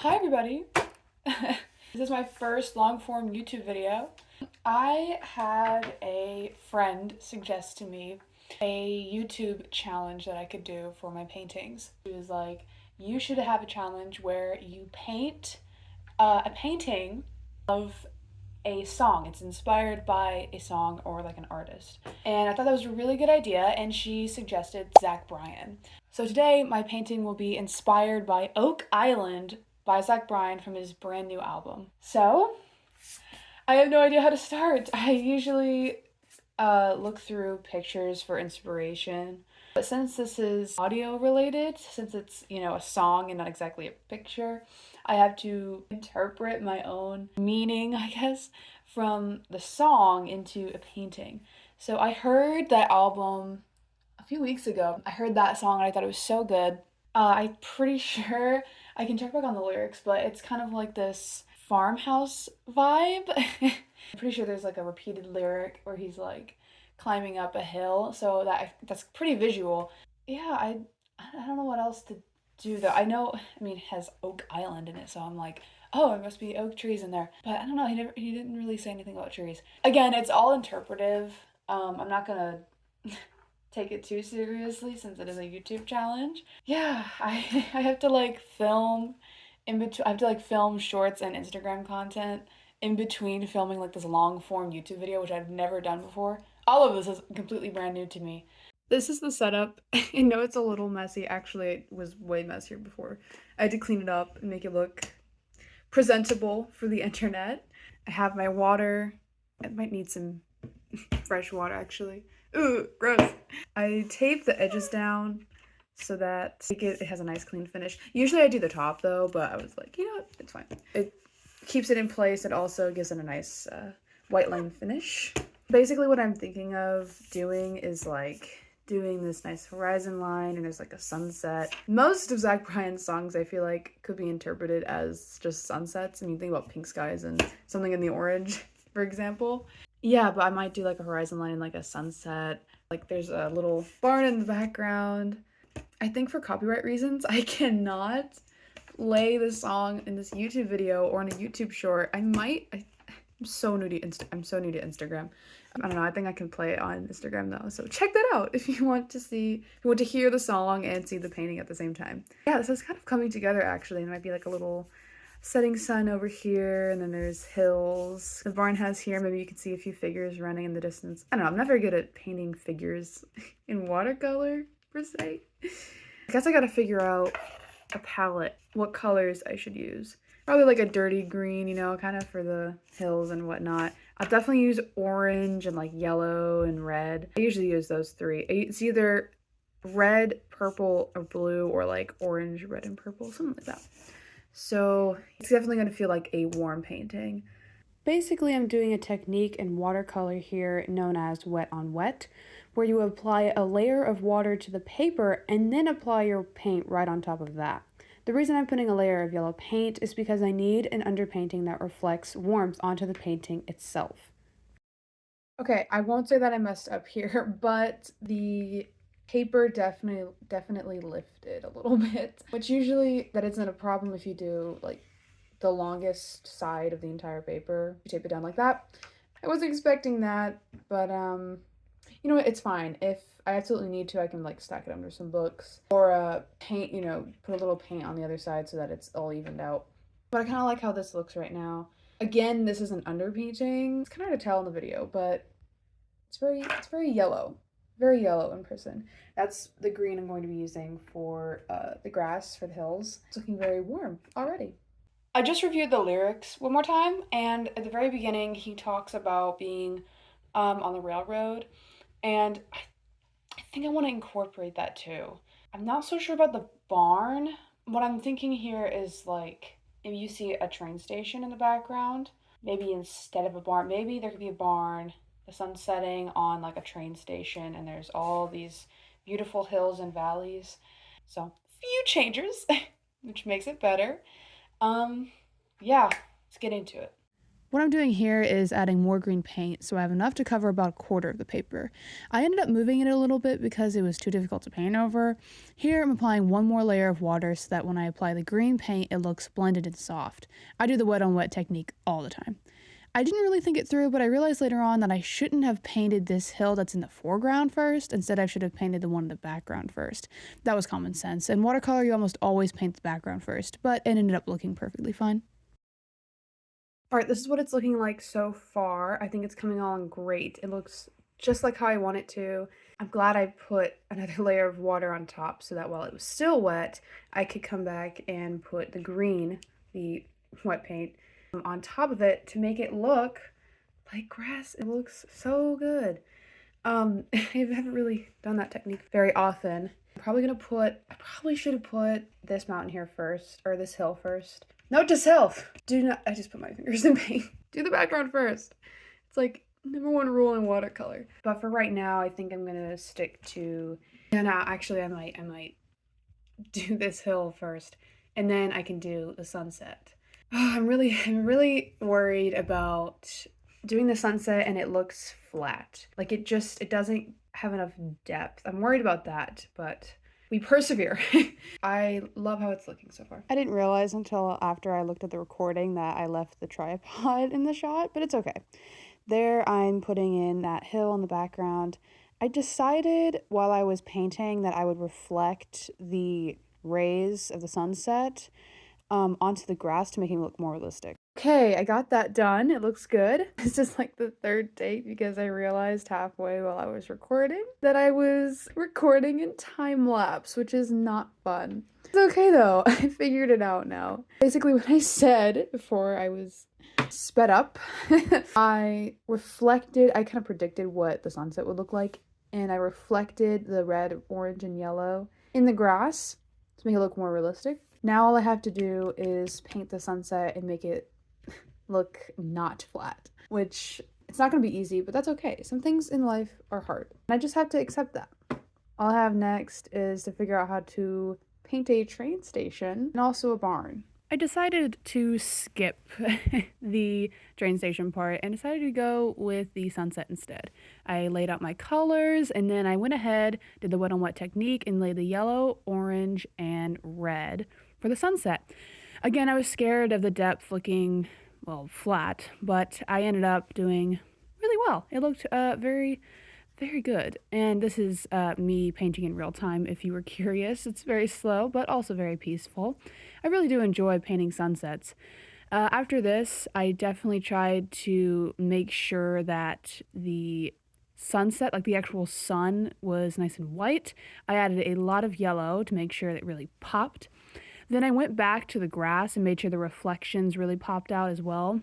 Hi everybody! This is my first long form YouTube video. I had a friend suggest to me a YouTube challenge that I could do for my paintings. She was like, you should have a challenge where you paint a painting of a song. It's inspired by a song or like an artist. And I thought that was a really good idea, and she suggested Zach Bryan. So today my painting will be inspired by Oak Island by Zach Bryan from his brand new album. So I have no idea how to start. I usually look through pictures for inspiration. But since this is audio related, since it's, a song and not exactly a picture, I have to interpret my own meaning, I guess, from the song into a painting. So I heard that album a few weeks ago. I heard that song and I thought it was so good. I'm pretty sure I can check back on the lyrics, but it's kind of like this farmhouse vibe. I'm pretty sure there's like a repeated lyric where he's like climbing up a hill, so that's pretty visual. Yeah, I don't know what else to do though. I mean, it has Oak Island in it, so I'm like, oh, it must be oak trees in there. But I don't know. He didn't really say anything about trees. Again, it's all interpretive. I'm not gonna take it too seriously since it is a YouTube challenge. Yeah, I have to like film in between. I have to like film shorts and Instagram content in between filming like this long form YouTube video, which I've never done before. All of this is completely brand new to me. This is the setup. I know it's a little messy. Actually, it was way messier before. I had to clean it up and make it look presentable for the internet. I have my water. It might need some fresh water actually. Ooh, gross. I tape the edges down so that it has a nice clean finish. Usually I do the top though, but I was like, you know what, it's fine. It keeps it in place. It also gives it a nice white line finish. Basically what I'm thinking of doing is like doing this nice horizon line, and there's like a sunset. Most of Zach Bryan's songs I feel like could be interpreted as just sunsets. I mean, think about Pink Skies and Something in the Orange, for example. Yeah, but I might do like a horizon line and like a sunset. Like there's a little barn in the background. I think for copyright reasons, I cannot lay the song in this YouTube video or in a YouTube short. I'm so new to I'm so new to Instagram. I don't know, I think I can play it on Instagram though. So check that out if you want to hear the song and see the painting at the same time. Yeah, this is kind of coming together actually. It might be like a little setting sun over here, and then there's hills. The barn has here, maybe you can see a few figures running in the distance. I don't know, I'm not very good at painting figures in watercolor, per se. I guess I gotta figure out a palette, what colors I should use. Probably like a dirty green, kind of for the hills and whatnot. I'll definitely use orange and like yellow and red. I usually use those three. It's either red, purple, or blue, or like orange, red, and purple, something like that. So it's definitely going to feel like a warm painting. Basically, I'm doing a technique in watercolor here known as wet on wet, where you apply a layer of water to the paper and then apply your paint right on top of that. The reason I'm putting a layer of yellow paint is because I need an underpainting that reflects warmth onto the painting itself. Okay, I won't say that I messed up here, but the paper definitely lifted a little bit, which usually that isn't a problem if you do like the longest side of the entire paper. You tape it down like that. I wasn't expecting that, but you know what, it's fine. If I absolutely need to, I can like stack it under some books or paint, put a little paint on the other side so that it's all evened out. But I kind of like how this looks right now. Again, this is an underpainting. It's kind of hard to tell in the video, but it's very yellow. Very yellow in person. That's the green I'm going to be using for the grass for the hills. It's looking very warm already. I just reviewed the lyrics one more time, and at the very beginning, he talks about being on the railroad, and I think I want to incorporate that too. I'm not so sure about the barn. What I'm thinking here is like if you see a train station in the background, maybe instead of a barn, maybe there could be a barn, the sun setting on like a train station, and there's all these beautiful hills and valleys. So, few changes, which makes it better. Yeah, let's get into it. What I'm doing here is adding more green paint, so I have enough to cover about a quarter of the paper. I ended up moving it a little bit because it was too difficult to paint over. Here I'm applying one more layer of water so that when I apply the green paint, it looks blended and soft. I do the wet on wet technique all the time. I didn't really think it through, but I realized later on that I shouldn't have painted this hill that's in the foreground first. Instead, I should have painted the one in the background first. That was common sense. In watercolor, you almost always paint the background first, but it ended up looking perfectly fine. All right, this is what it's looking like so far. I think it's coming along great. It looks just like how I want it to. I'm glad I put another layer of water on top so that while it was still wet, I could come back and put the green, the wet paint, on top of it to make it look like grass. It looks so good. I haven't really done that technique very often. I probably should have put this mountain here first, or this hill first. Note to self, I just put my fingers in paint. Do the background first. It's like #1 rule in watercolor. But for right now, I think I'm gonna stick to, yeah, no, actually I might do this hill first, and then I can do the sunset. Oh, I'm really worried about doing the sunset and it looks flat. Like it doesn't have enough depth. I'm worried about that, but we persevere. I love how it's looking so far. I didn't realize until after I looked at the recording that I left the tripod in the shot, but it's okay. There I'm putting in that hill in the background. I decided while I was painting that I would reflect the rays of the sunset onto the grass to make it look more realistic. Okay, I got that done. It looks good. This is like the third take because I realized halfway while I was recording that I was recording in time lapse, which is not fun. It's okay though. I figured it out now. Basically what I said before I was sped up, I kind of predicted what the sunset would look like, and I reflected the red, orange, and yellow in the grass to make it look more realistic. Now all I have to do is paint the sunset and make it look not flat, which it's not going to be easy, but that's okay. Some things in life are hard, and I just have to accept that. All I have next is to figure out how to paint a train station and also a barn. I decided to skip the train station part and decided to go with the sunset instead. I laid out my colors and then I went ahead, did the wet on wet technique, and laid the yellow, orange, and red for the sunset. Again, I was scared of the depth looking, well, flat, but I ended up doing really well. It looked very good. And this is me painting in real time, if you were curious. It's very slow, but also very peaceful. I really do enjoy painting sunsets. After this, I definitely tried to make sure that the sunset, like the actual sun, was nice and white. I added a lot of yellow to make sure it really popped. Then I went back to the grass and made sure the reflections really popped out as well.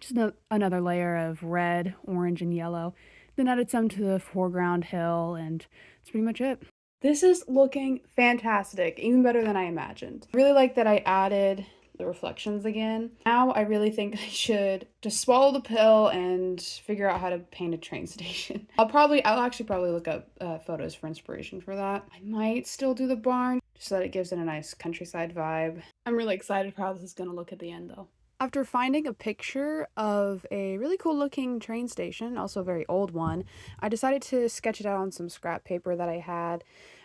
Just another layer of red, orange, and yellow. Then added some to the foreground hill, and that's pretty much it. This is looking fantastic, even better than I imagined. I really like that I added the reflections again. Now I really think I should just swallow the pill and figure out how to paint a train station. I'll actually probably look up photos for inspiration for that. I might still do the barn, just so that it gives it a nice countryside vibe. I'm really excited for how this is gonna look at the end though. After finding a picture of a really cool looking train station, also a very old one, I decided to sketch it out on some scrap paper that I had.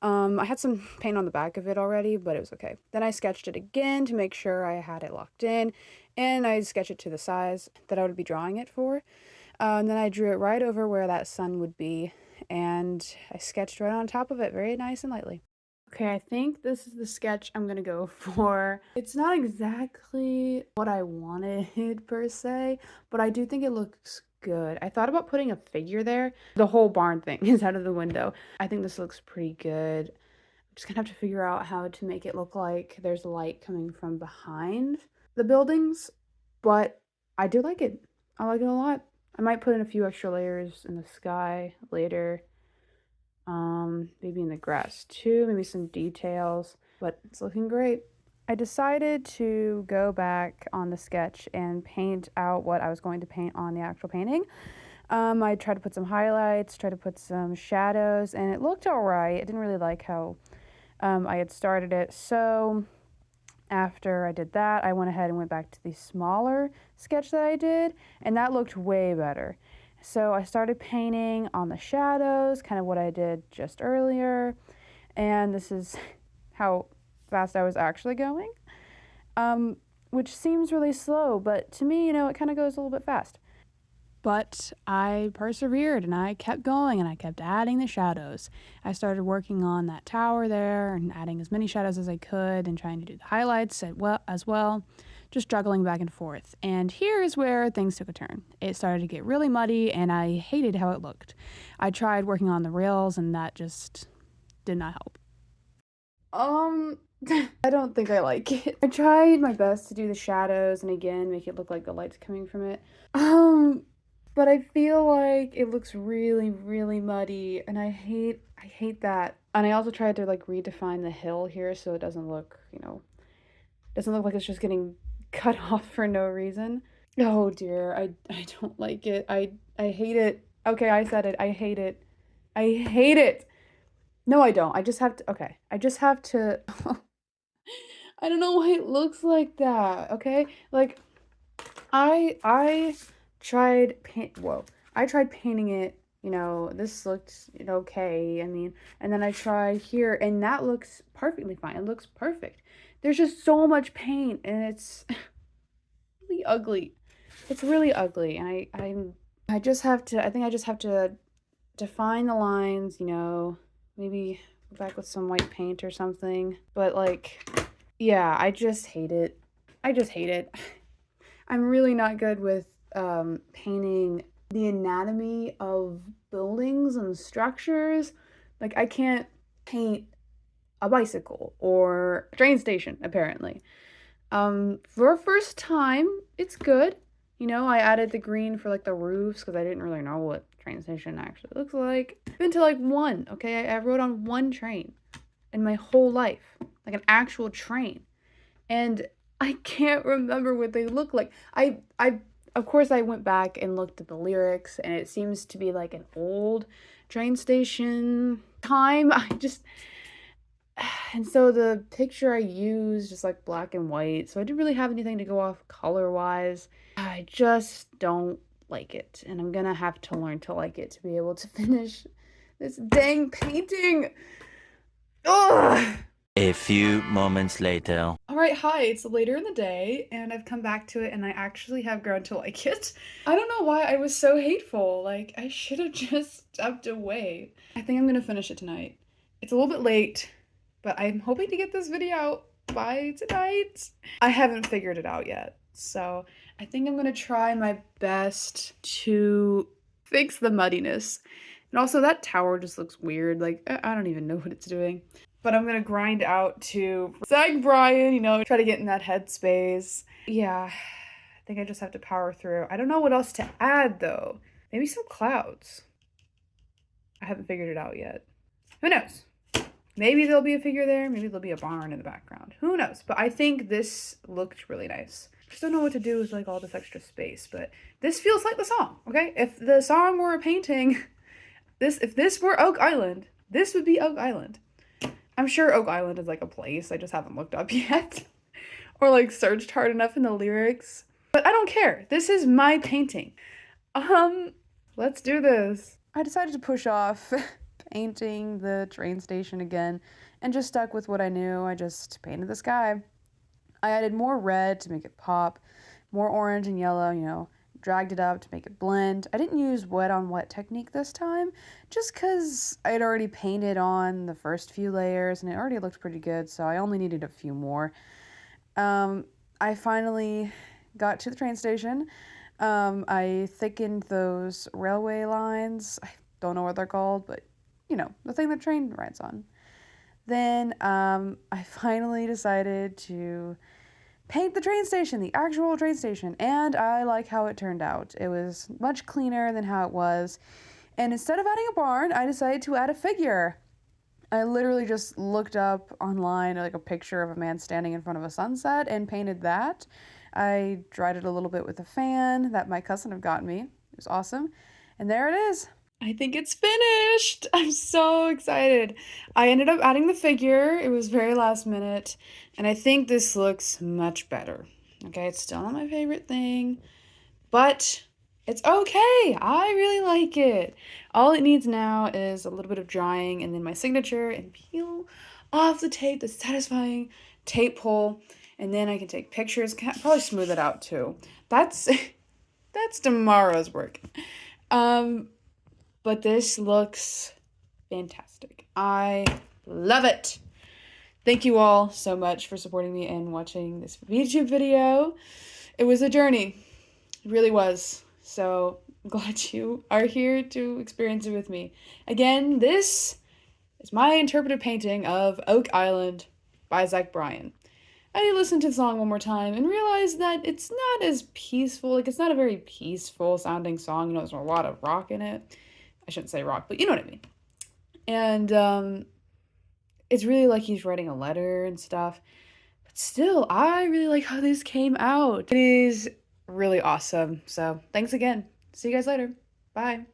I had some paint on the back of it already, but it was okay. Then I sketched it again to make sure I had it locked in, and I sketched it to the size that I would be drawing it for. And then I drew it right over where that sun would be, and I sketched right on top of it, very nice and lightly. Okay, I think this is the sketch I'm gonna go for. It's not exactly what I wanted per se, but I do think it looks good. I thought about putting a figure there. The whole barn thing is out of the window. I think this looks pretty good. I'm just gonna have to figure out how to make it look like there's light coming from behind the buildings, but I do like it. I like it a lot. I might put in a few extra layers in the sky later. Maybe in the grass too, maybe some details, but it's looking great. I decided to go back on the sketch and paint out what I was going to paint on the actual painting. I tried to put some highlights, tried to put some shadows, and it looked all right. I didn't really like how I had started it, so After I did that, I went ahead and went back to the smaller sketch that I did, and that looked way better. So I started painting on the shadows, kind of what I did just earlier, and this is how fast I was actually going, which seems really slow, but to me, it kind of goes a little bit fast. But I persevered and I kept going and I kept adding the shadows. I started working on that tower there and adding as many shadows as I could and trying to do the highlights as well, just juggling back and forth. And here is where things took a turn. It started to get really muddy and I hated how it looked. I tried working on the rails and that just did not help. I don't think I like it. I tried my best to do the shadows and again make it look like the light's coming from it. But I feel like it looks really, really muddy, and I hate that. And I also tried to like redefine the hill here so it doesn't look, doesn't look like it's just getting cut off for no reason. Oh dear, I don't like it. I hate it. Okay, I said it. I hate it. I hate it. No, I don't. I just have to, okay. I just have to I don't know why it looks like that, okay? Like I tried I tried painting it, this looked okay. I mean, and then I tried here and that looks perfectly fine. It looks perfect. There's just so much paint and it's really ugly. It's really ugly and I just have to I think I just have to define the lines, maybe go back with some white paint or something. But like yeah, I just hate it. I just hate it. I'm really not good with painting the anatomy of buildings and structures. Like, I can't paint a bicycle or a train station, apparently. For a first time, it's good. I added the green for like the roofs because I didn't really know what train station actually looks like. I've been to like one, okay? I rode on one train in my whole life, like an actual train. And I can't remember what they look like. I of course I went back and looked at the lyrics and it seems to be like an old train station time. And so the picture I used is like black and white. So I didn't really have anything to go off color-wise. I just don't like it. And I'm gonna have to learn to like it to be able to finish this dang painting. Ugh! A few moments later. All right, hi, it's later in the day, and I've come back to it, and I actually have grown to like it. I don't know why I was so hateful. Like, I should have just stepped away. I think I'm gonna finish it tonight. It's a little bit late, but I'm hoping to get this video out by tonight. I haven't figured it out yet, so I think I'm gonna try my best to fix the muddiness. And also, that tower just looks weird. Like, I don't even know what it's doing. But I'm gonna grind out to Zach Bryan, try to get in that headspace. Yeah, I think I just have to power through. I don't know what else to add though. Maybe some clouds. I haven't figured it out yet. Who knows? Maybe there'll be a figure there. Maybe there'll be a barn in the background. Who knows? But I think this looked really nice. Just don't know what to do with like all this extra space, but this feels like the song, okay? If the song were a painting, if this were Oak Island, this would be Oak Island. I'm sure Oak Island is like a place I just haven't looked up yet or like searched hard enough in the lyrics. But I don't care. This is my painting. Let's do this. I decided to push off painting the train station again and just stuck with what I knew. I just painted the sky. I added more red to make it pop, more orange and yellow, dragged it up to make it blend. I didn't use wet on wet technique this time just because I had already painted on the first few layers and it already looked pretty good, so I only needed a few more. I finally got to the train station. I thickened those railway lines. I don't know what they're called, but the thing the train rides on. Then I finally decided to paint the train station, the actual train station, and I like how it turned out. It was much cleaner than how it was, and instead of adding a barn, I decided to add a figure. I literally just looked up online like a picture of a man standing in front of a sunset and painted that. I dried it a little bit with a fan that my cousin had gotten me. It was awesome, and there it is. I think it's finished. I'm so excited. I ended up adding the figure. It was very last minute, and I think this looks much better. Okay, it's still not my favorite thing, but it's okay. I really like it. All it needs now is a little bit of drying and then my signature and peel off the tape, the satisfying tape pull, and then I can take pictures. Probably smooth it out too. That's that's tomorrow's work. Um, but this looks fantastic. I love it. Thank you all so much for supporting me and watching this YouTube video. It was a journey. It really was. So I'm glad you are here to experience it with me. Again, this is my interpretive painting of Oak Island by Zach Bryan. I listened to the song one more time and realized that it's not as peaceful. Like, it's not a very peaceful sounding song. You know, there's a lot of rock in it. I shouldn't say rock, but you know what I mean. And it's really like he's writing a letter and stuff. But still, I really like how this came out. It is really awesome. So thanks again. See you guys later. Bye.